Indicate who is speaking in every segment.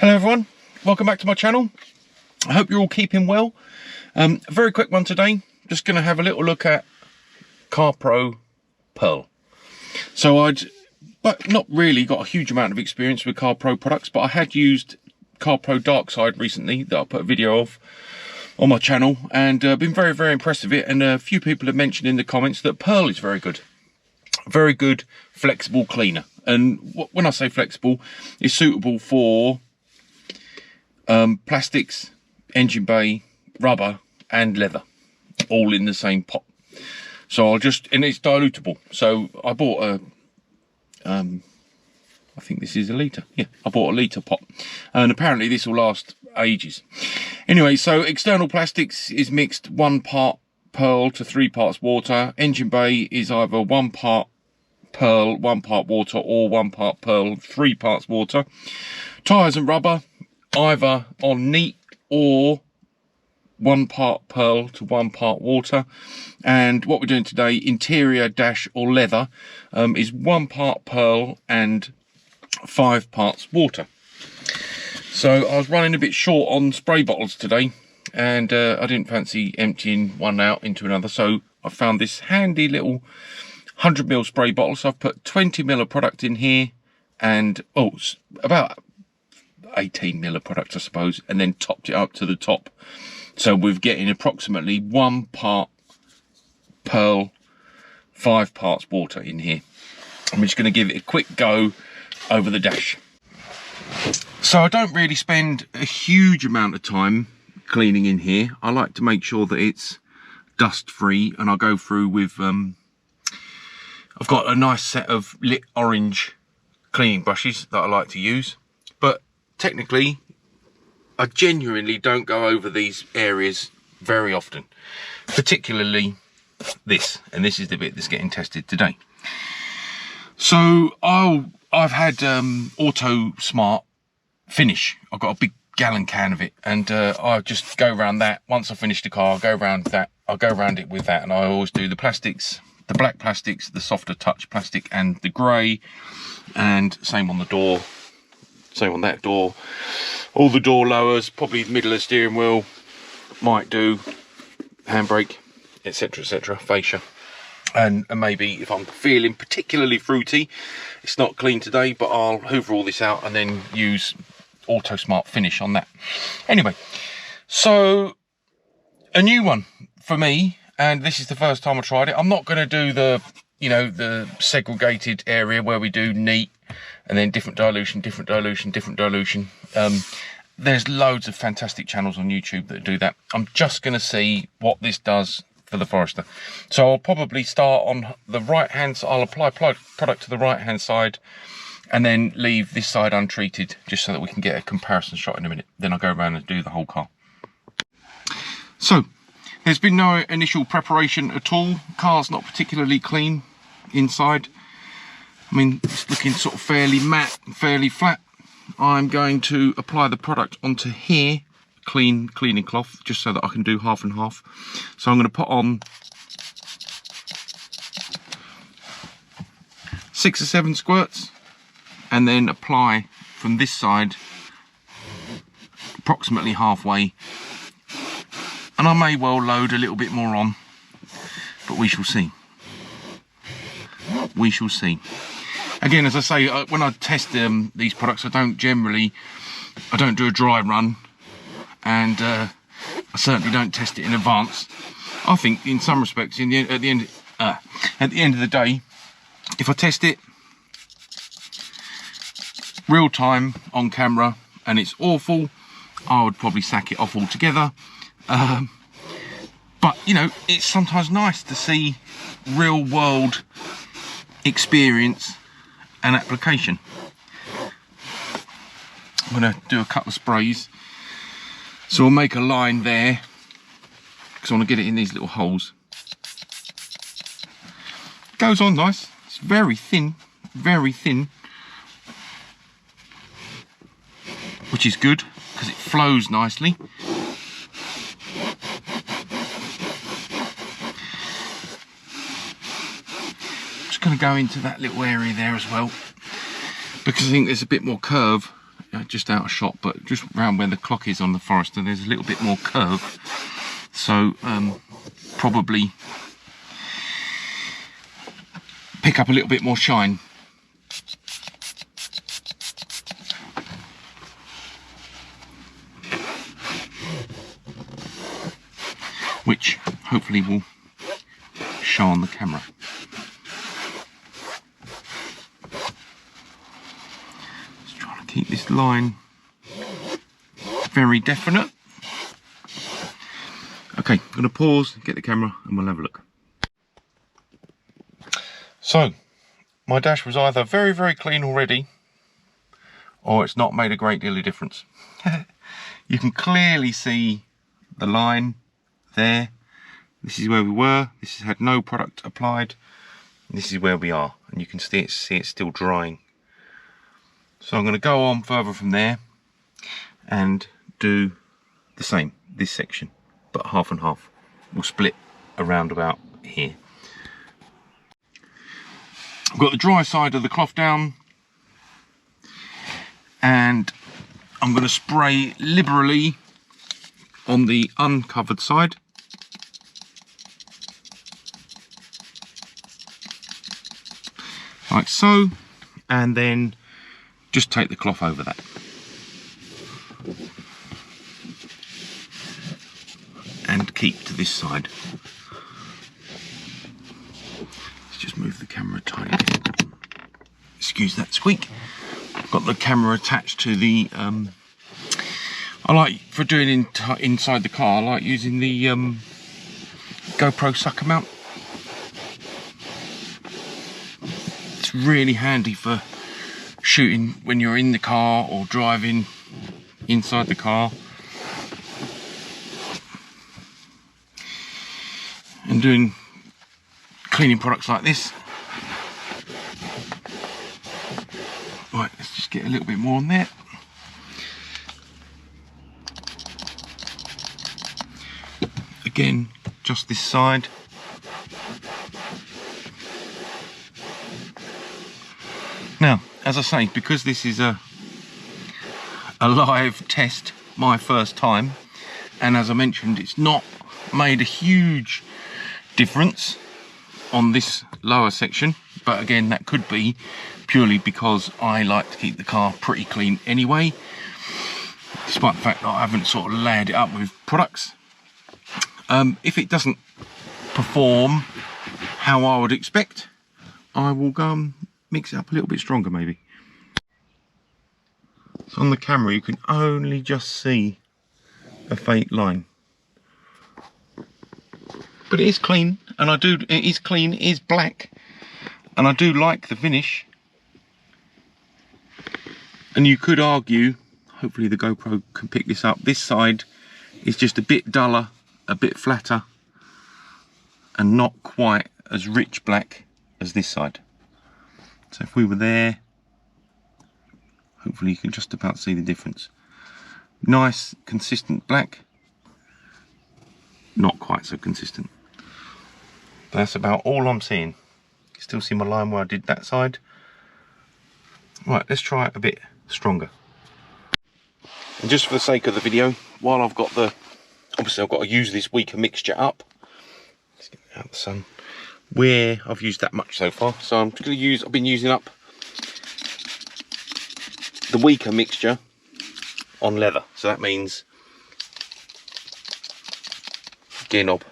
Speaker 1: Hello everyone, welcome back to my channel. I hope you're all keeping well. A very quick one today, just going to have a little look at Carpro Perl. So but not really got a huge amount of experience with Carpro products, but I had used Carpro Dark Side recently that I put a video of on my channel, and been very impressed with it. And a few people have mentioned in the comments that Perl is very good flexible cleaner. And when I say flexible, it's suitable for plastics, engine bay, rubber and leather, all in the same pot. So and it's dilutable. So I bought a I think this is a litre. Yeah, I bought a litre pot, and apparently this will last ages. Anyway, so external plastics is mixed 1 part Perl to 3 parts water. Engine bay is either 1 part Perl, 1 part water, or 1 part Perl, 3 parts water. Tyres and rubber, either on neat or 1 part Perl to 1 part water. And what we're doing today, interior dash or leather, is 1 part Perl and 5 parts water. So I was running a bit short on spray bottles today, and I didn't fancy emptying one out into another, so I found this handy little 100ml spray bottle. So I've put 20ml of product in here, and about 18ml of product I suppose, and then topped it up to the top, so we're getting approximately 1 part Perl, 5 parts water in here. I'm just going to give it a quick go over the dash. So I don't really spend a huge amount of time cleaning in here. I like to make sure that it's dust free, and I'll go through with I've got a nice set of lit orange cleaning brushes that I like to use, but technically I genuinely don't go over these areas very often, particularly this, and this is the bit that's getting tested today. So I've had Auto Smart Finish. I've got a big gallon can of it, and I just go around that. Once I finish the car, I'll go around it with that, and I always do the plastics, the black plastics, the softer touch plastic, and the grey, and same on the door, same on that door, all the door lowers, probably the middle of the steering wheel, might do, handbrake, etc, fascia. And maybe if I'm feeling particularly fruity, it's not clean today, but I'll hoover all this out and then use Auto Smart Finish on that. Anyway, so a new one for me, and this is the first time I tried it. I'm not going to do the, the segregated area where we do neat and then different dilution. There's loads of fantastic channels on YouTube that do that. I'm just going to see what this does for the Forester. So I'll probably start on the right hand side. I'll apply product to the right hand side and then leave this side untreated, just so that we can get a comparison shot in a minute. Then I'll go around and do the whole car. So there's been no initial preparation at all. Car's not particularly clean inside. I mean, it's looking sort of fairly matte, fairly flat. I'm going to apply the product onto here, cleaning cloth, just so that I can do half and half. So I'm going to put on 6 or 7 squirts, and then apply from this side approximately halfway, and I may well load a little bit more on, but we shall see. We shall see. Again, as I say, when I test these products, I don't do a dry run, and I certainly don't test it in advance. I think in some respects, at the end of the day, if I test it real time on camera and it's awful, I would probably sack it off altogether. But it's sometimes nice to see real world experience and application. I'm going to do a couple of sprays. So we'll make a line there, because I want to get it in these little holes. Goes on nice. It's very thin, which is good because it flows nicely. Just going to go into that little area there as well, because I think there's a bit more curve just out of shot, but just around where the clock is on the Forester, there's a little bit more curve, so probably pick up a little bit more shine. Which hopefully will show on the camera. Just trying to keep this line very definite. Okay, I'm going to pause, get the camera, and we'll have a look. So, my dash was either very, very clean already, or it's not made a great deal of difference. You can clearly see the line there. This is where we were. This has had no product applied. This is where we are, and you can see it's still drying. So I'm going to go on further from there and do the same, this section, but half and half. We'll split around about here. I've got the dry side of the cloth down, and I'm going to spray liberally on the uncovered side. Like so, and then just take the cloth over that. And keep to this side. Let's just move the camera a tiny bit. Excuse that squeak. I've got the camera attached to the I like, for doing inside the car, I like using the GoPro sucker mount. It's really handy for shooting when you're in the car or driving inside the car. And doing cleaning products like this. Right, let's just get a little bit more on there. Again, just this side. Now, as I say, because this is a live test, my first time, and as I mentioned, it's not made a huge difference on this lower section, but again, that could be purely because I like to keep the car pretty clean anyway, despite the fact that I haven't sort of layered it up with products. If it doesn't perform how I would expect, I will go and mix it up a little bit stronger maybe. So on the camera you can only just see a faint line, but it is clean, and it is clean, it is black, and I do like the finish. And you could argue, hopefully the GoPro can pick this up, this side is just a bit duller, a bit flatter, and not quite as rich black as this side. So if we were there, hopefully you can just about see the difference. Nice consistent black, not quite so consistent. That's about all I'm seeing. You can still see my line where I did that side. Right, let's try it a bit stronger. And just for the sake of the video, while I've got the, obviously I've got to use this weaker mixture up. Let's get it out of the sun. Where I've used that much so far, so I'm just going to use, I've been using up the weaker mixture on leather. So that means gear knob,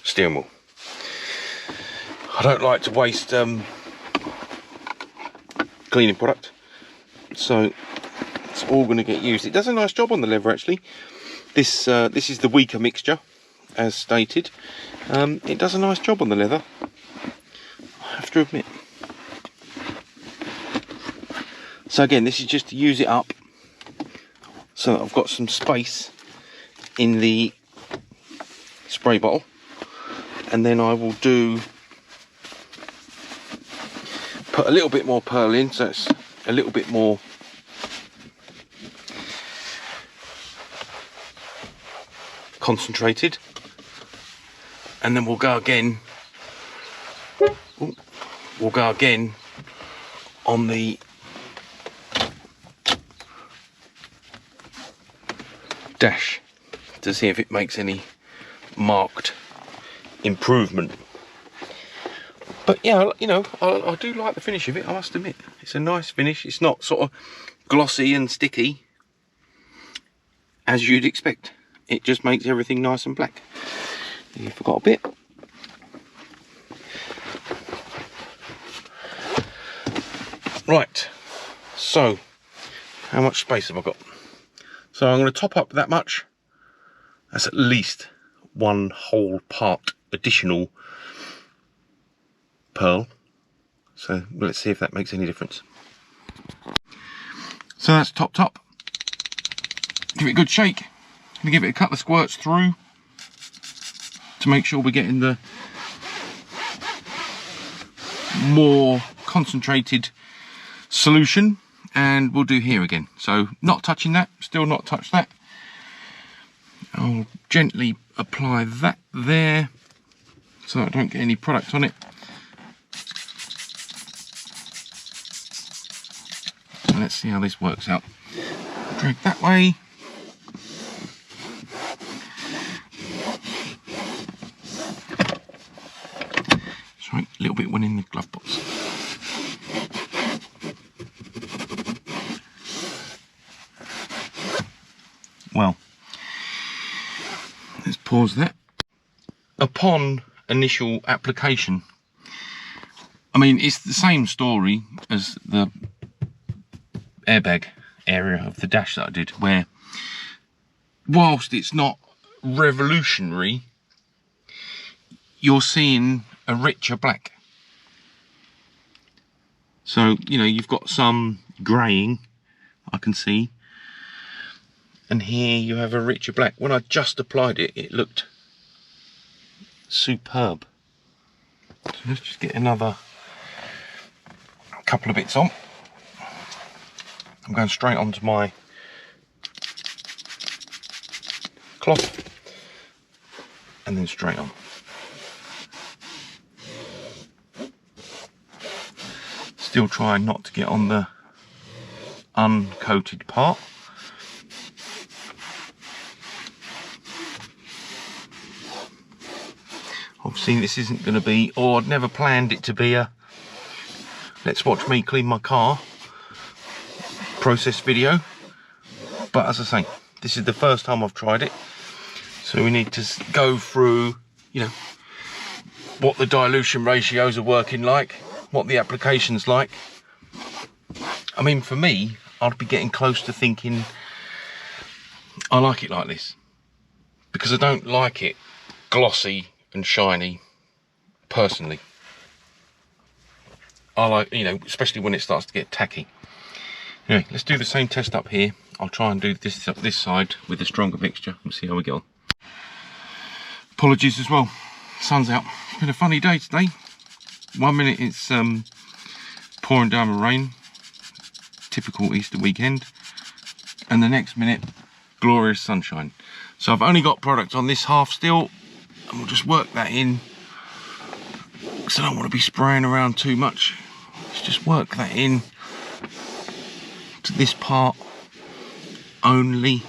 Speaker 1: steering wheel. I don't like to waste cleaning product, so it's all going to get used. It does a nice job on the leather actually. This is the weaker mixture, as stated. It does a nice job on the leather, I have to admit. So again, this is just to use it up so that I've got some space in the spray bottle, and then I will put a little bit more Perl in, so it's a little bit more concentrated, and then we'll go again. We'll go again on the dash to see if it makes any marked improvement. But yeah, you know, I do like the finish of it, I must admit. It's a nice finish. It's not sort of glossy and sticky as you'd expect. It just makes everything nice and black. You forgot a bit. Right, so how much space have I got? So I'm going to top up that much. That's at least one whole part additional pearl. So let's see if that makes any difference. So that's topped up. Give it a good shake. I'm going to give it a couple of squirts through to make sure we're getting the more concentrated solution, and we'll do here again. So not touching that, still not touch that. I'll gently apply that there so I don't get any product on it. So let's see how this works out. Drag that way. Sorry, a little bit went in the glove box. Well, let's pause that. Upon initial application, I mean, it's the same story as the airbag area of the dash that I did, where whilst it's not revolutionary, you're seeing a richer black. So, you know, you've got some greying, I can see, and here you have a richer black. When I just applied it, it looked superb. So let's just get another couple of bits on. I'm going straight onto my cloth and then straight on. Still trying not to get on the uncoated part. Obviously this isn't going to be, or I'd never planned it to be a let's watch me clean my car process video, but as I say, this is the first time I've tried it, so we need to go through, you know, what the dilution ratios are working like, what the application's like. I mean, for me, I'd be getting close to thinking I like it like this, because I don't like it glossy and shiny personally. I like, you know, especially when it starts to get tacky. Anyway, let's do the same test up here. I'll try and do this up this side with a stronger mixture and see how we get on. Apologies as well, sun's out. It's been a funny day today. 1 minute it's pouring down with rain, typical Easter weekend, and the next minute glorious sunshine. So I've only got product on this half still, and we'll just work that in because I don't want to be spraying around too much. Let's just work that in to this part only,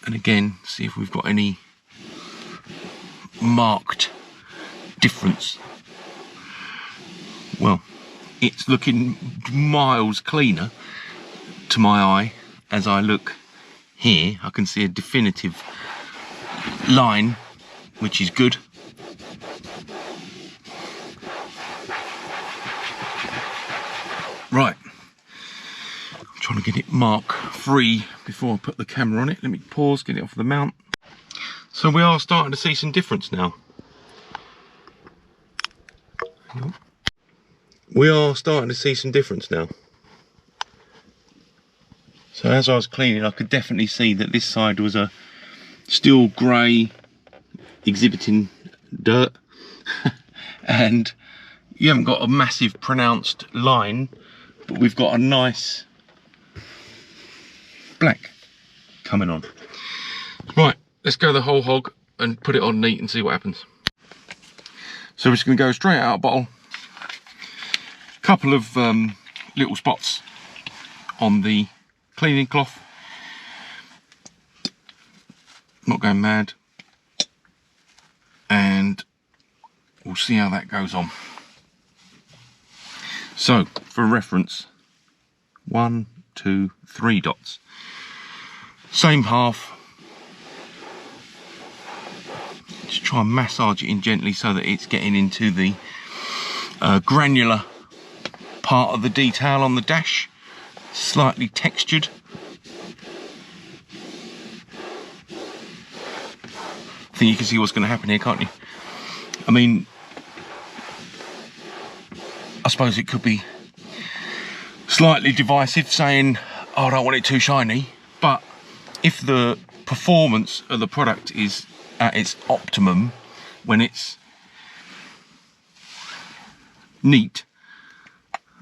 Speaker 1: and again see if we've got any marked difference. Well, it's looking miles cleaner to my eye. As I look here, I can see a definitive line, which is good. Right, I'm trying to get it mark free before I put the camera on it. Let me pause, get it off the mount. So we are starting to see some difference now. We are starting to see some difference now. So as I was cleaning, I could definitely see that this side was a still grey, exhibiting dirt, and you haven't got a massive pronounced line, but we've got a nice black coming on. Right, let's go the whole hog and put it on neat and see what happens. So we're just going to go straight out of bottle. Couple of little spots on the cleaning cloth, not going mad, and we'll see how that goes on. So for reference, 1, 2, 3 dots, same half. Just try and massage it in gently so that it's getting into the granular part of the detail on the dash, slightly textured. I think you can see what's going to happen here, can't you? I mean, I suppose it could be slightly divisive saying, oh, I don't want it too shiny, but if the performance of the product is at its optimum, when it's neat,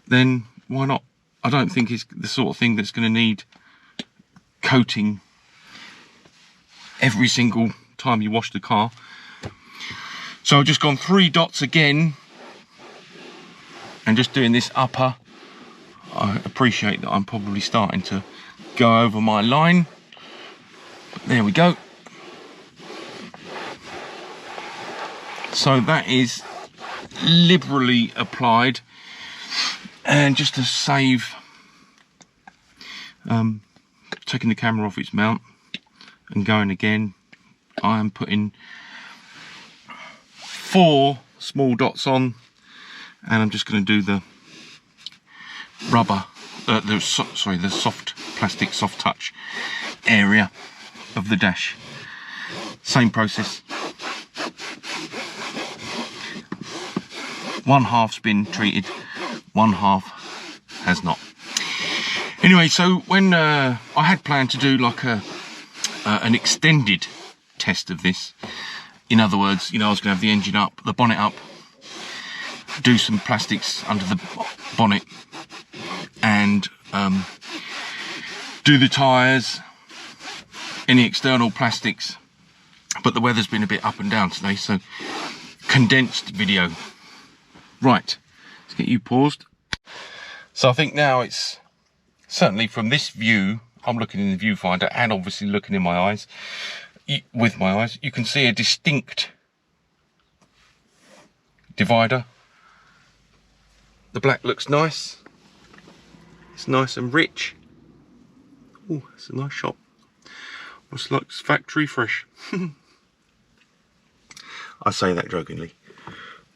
Speaker 1: then why not? I don't think it's the sort of thing that's going to need coating every single time you wash the car. So I've just gone 3 dots again and just doing this upper. I appreciate that I'm probably starting to go over my line, but there we go. So that is liberally applied, and just to save taking the camera off its mount and going again, I am putting 4 small dots on, and I'm just going to do the rubber, the soft plastic soft touch area of the dash. Same process. 1/2's been treated, 1/2 has not. Anyway, so when I had planned to do like an extended test of this, in other words, you know, I was going to have the engine up, the bonnet up, do some plastics under the bonnet, and do the tyres, any external plastics, but the weather's been a bit up and down today, so condensed video. Right, let's get you paused. So I think now it's, certainly from this view, I'm looking in the viewfinder and obviously looking in my eyes, with my eyes, you can see a distinct divider. The black looks nice. It's nice and rich. Oh, it's a nice shot. Looks like it's factory fresh. I say that jokingly.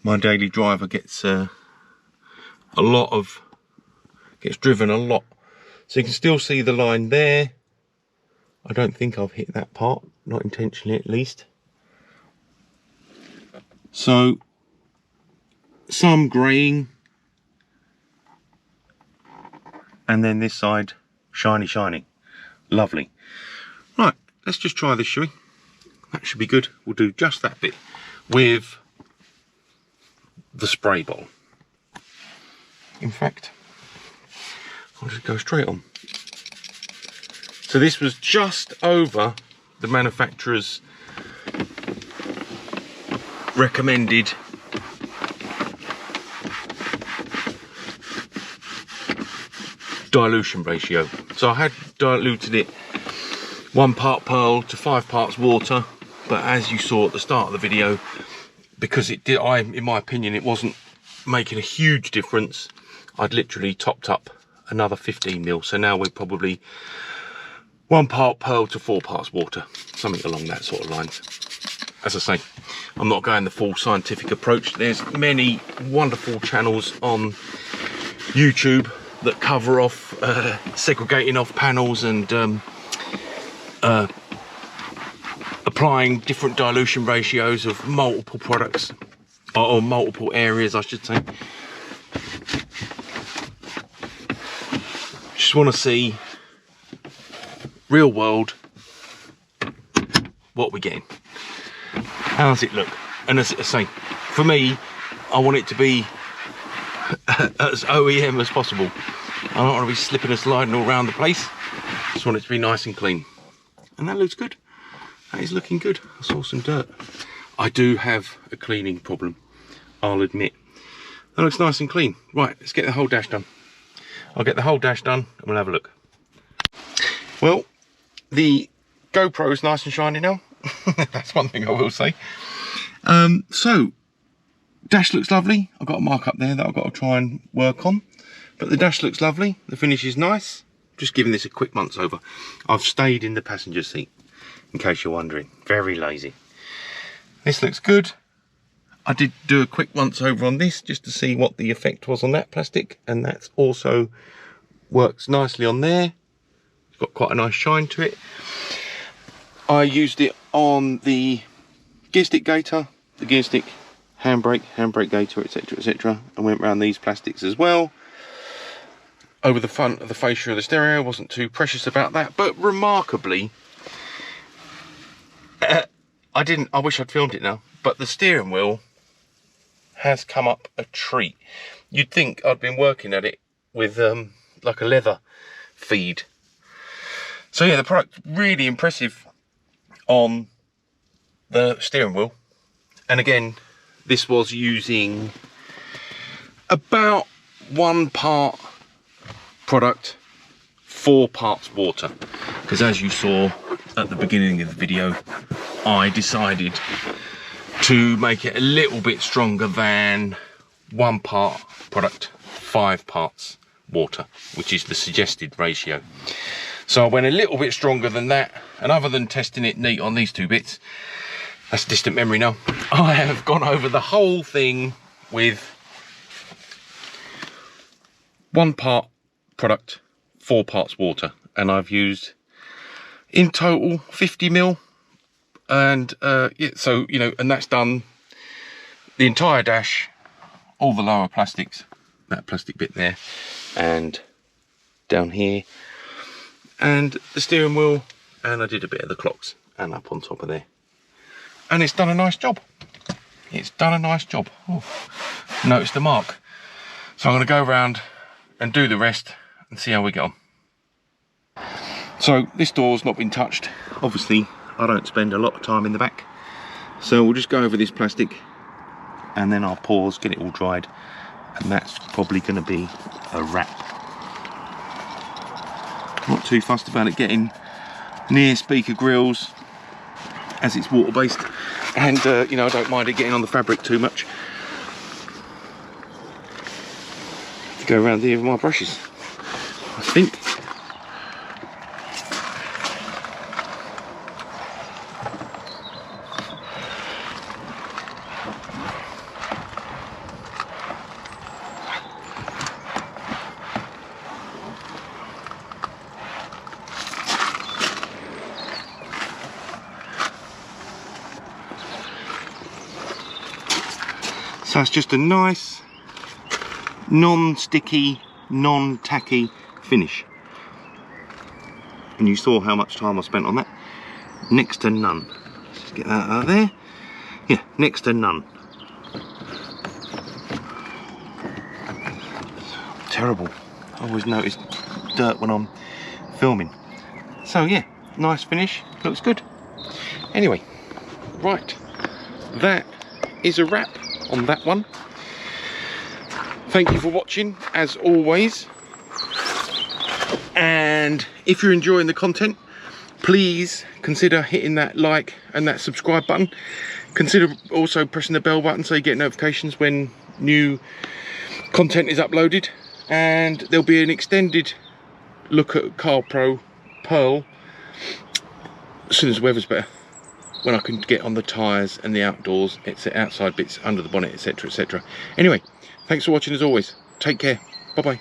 Speaker 1: My daily driver gets gets driven a lot. So you can still see the line there. I don't think I've hit that part, not intentionally at least. So some greying, and then this side shiny, shiny. Lovely. Right, let's just try this, shall we? That should be good. We'll do just that bit with the spray bottle. In fact, I'll just go straight on. So this was just over the manufacturer's recommended dilution ratio. So I had diluted it 1 part Perl to 5 parts water, but as you saw at the start of the video, because it did, in my opinion, it wasn't making a huge difference, I'd literally topped up another 15 mil. So now we're probably 1 part Perl to 4 parts water, something along that sort of lines. As I say, I'm not going the full scientific approach. There's many wonderful channels on YouTube that cover off segregating off panels and applying different dilution ratios of multiple products, or multiple areas I should say. Just want to see real world what we're getting. How does it look? And as I say, for me, I want it to be as OEM as possible. I don't want to be slipping and sliding all around the place. Just want it to be nice and clean. And that looks good. That is looking good. I saw some dirt. I do have a cleaning problem, I'll admit. That looks nice and clean. Right, let's get the whole dash done. I'll get the whole dash done and we'll have a look. Well, the GoPro is nice and shiny now. That's one thing I will say. So, dash looks lovely. I've got a mark up there that I've got to try and work on. But the dash looks lovely. The finish is nice. Just giving this a quick once over. I've stayed in the passenger seat, in case you're wondering. Very lazy. This looks good. I did do a quick once over on this just to see what the effect was on that plastic, and that's also works nicely on there. It's got quite a nice shine to it. I used it on the gear stick gaiter, the gear stick handbrake gaiter, etc, etc. I went around these plastics as well. Over the front of the fascia of the stereo, wasn't too precious about that, but remarkably, I wish I'd filmed it now, but the steering wheel has come up a treat. You'd think I'd been working at it with like a leather feed. So yeah, the product really impressive on the steering wheel. And again, this was using about 1 part product, 4 parts water, because as you saw at the beginning of the video, I decided to make it a little bit stronger than 1 part product, 5 parts water, which is the suggested ratio. So I went a little bit stronger than that, and other than testing it neat on these 2 bits, that's distant memory now, I have gone over the whole thing with 1 part product, 4 parts water, and I've used in total 50 ml. And yeah, so you know, and that's done the entire dash, all the lower plastics, that plastic bit there, and down here, and the steering wheel, and I did a bit of the clocks and up on top of there, and it's done a nice job. It's done a nice job. Oh, notice the mark. So I'm going to go around and do the rest and see how we get on. So this door's not been touched. Obviously I don't spend a lot of time in the back, so we'll just go over this plastic and then I'll pause, get it all dried, and that's probably going to be a wrap. Not too fussed about it getting near speaker grills as it's water based, and you know, I don't mind it getting on the fabric too much. To go around here with my brushes, I think. So it's just a nice, non-sticky, non-tacky finish. And you saw how much time I spent on that. Next to none. Let's just get that out of there. Yeah, next to none. Terrible. I always notice dirt when I'm filming. So yeah, nice finish. Looks good. Anyway, right. That is a wrap on that one. Thank you for watching as always, and if you're enjoying the content, please consider hitting that like and that subscribe button. Consider also pressing the bell button so you get notifications when new content is uploaded, and there'll be an extended look at Carpro Perl as soon as the weather's better, when I can get on the tyres and the outdoors, it's outside bits under the bonnet, etc, etc. Anyway, thanks for watching as always. Take care. Bye bye.